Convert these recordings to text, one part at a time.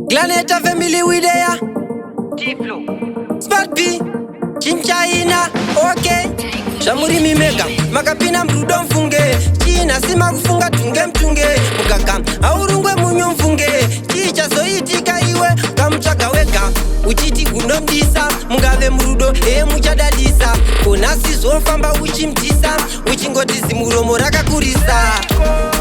Glaneta family we there. T-Flow. Smart P. Chinchaina. Okay. Shamuri mimeka. Makapina mrudo mfunge. China sima kufunga tunge mtunge. Mukaka. Aurungwe munyo mfunge. Chicha soitika iwe. Kamchaka weka. Uchiti kunomdisa. Mungave mrudo. Muchadadisa. Konasi zofamba uchimtisa. Uchingoti zimuromo rakakurisa.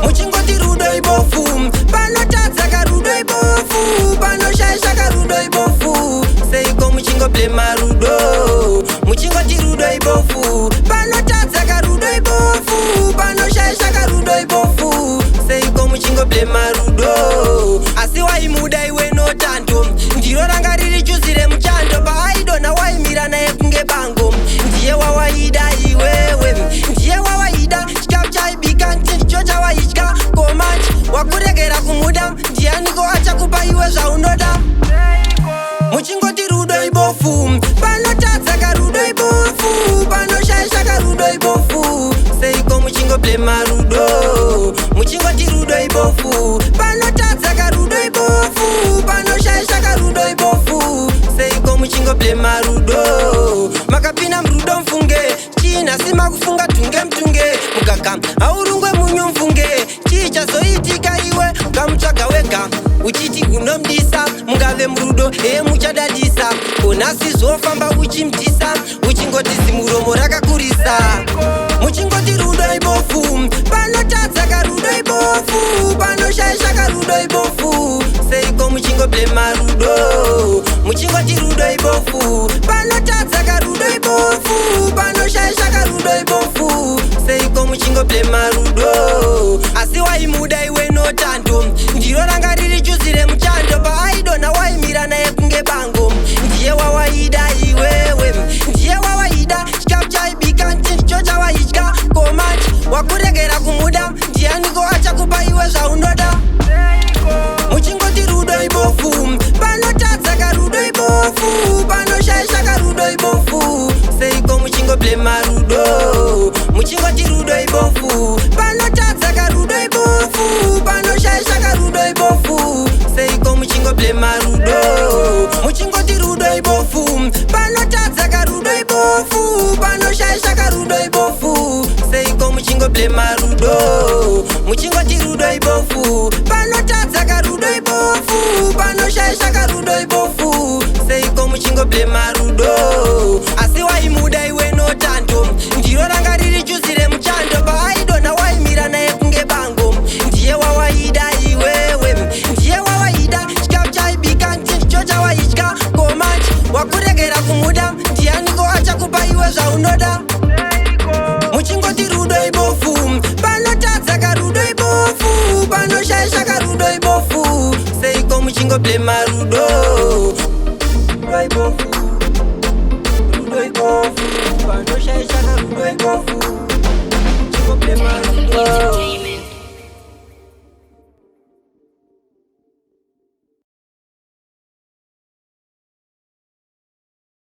Muchingoti rudo ibofu. Panotadza karudo ibofu. Panoshaisha karudo ibofu. Seiko muchingo blema rudo. Muchingoti rudo ibofu. Panotadza karudo ibofu. Panoshaisha karudo ibofu. Seiko muchingo blema rudo. Asi waimuda iwe notando. Ndiro ranga riri chuzire muchando. Paaidona waimira naye kunge bango. Ndiye wawaida iwewe. Ndiye wawaida. Chikafu chaibika ndicho chawaitya. Komanchi wakuregera kumuda. Ndianiko achakupa iwe zvaunoda. Muchingoti rudo ibofu. Panotadza karudo ibofu. Panoshaisha karudo ibofu. Seiko muchingo blema rudo. Muchingoti rudo ibofu. Panotadza karudo ibofu. Panoshaisha karudo ibofu. Seiko muchingo blema rudo. Makapina mrudo mfunge. China sima kufunga tunge mtunge. Mukaka aurungwe munyo mfunge. Chicha soitika iwe. Kamchaka weka. Uchiti kunomdisa. Mungave mrudo muchadadisa. Konasi zofamba uchimtisa. Uchingoti zimuromo rakakurisa. Muchingoti rudo ibofu. Panotadza karudo ibofu. Panoshaisha karudo ibofu. Seiko muchingo blema rudo. Muchingoti rudo ibofu. Panotadza karudo ibofu. Panoshaisha karudo ibofu. Seiko muchingo blema rudo. Asi waimuda iwe notando. Ndiro ranga riri chuzire muchando. Paaidona waimira naye kunge bango. Ndiye wawaida iwewe. Ndiye wawaida. Chikafu chaibika ndicho chawaitya. Komanchi wakuregera kumuda. Ndianiko achakupa iwe zvaunoda. Muchingoti rudo ibofu. Panotadza karudo ibofu. Panoshaisha karudo ibofu. Seiko muchingo blema rudo. Muchingoti rudo ibofu. Panotadza karudo ibofu. Panoshaisha karudo ibofu. Seiko muchingo blema rudo. Muchingoti rudo ibofu. Panotadza karudo ibofu. Panoshaisha karudo ibofu. Seiko muchingo blema rudo. Muchingoti rudo ibofu. Panotadza karudo ibofu. Panoshaisha karudo ibofu. Seiko muchingo blema rudo. Asi waimuda iwe notando. Ndiro ranga riri chuzire muchando. Paaidona waimira naye kunge bango. Ndiye wawaida iwewe. Ndiye wawaida. Chikafu chaibika ndicho chawaitya. Komanchi wakuregera kumuda. Ndianiko achakupa iwe zvaunoda. Muchingoti rudo ibofu. Panotadza karudo ibofu. Panoshaisha karudo ibofu. Seiko muchingo blema rudo. Rudo ibofu. Rudo ibofu. Panoshaisha karudo ibofu. Muchingo blema rudo.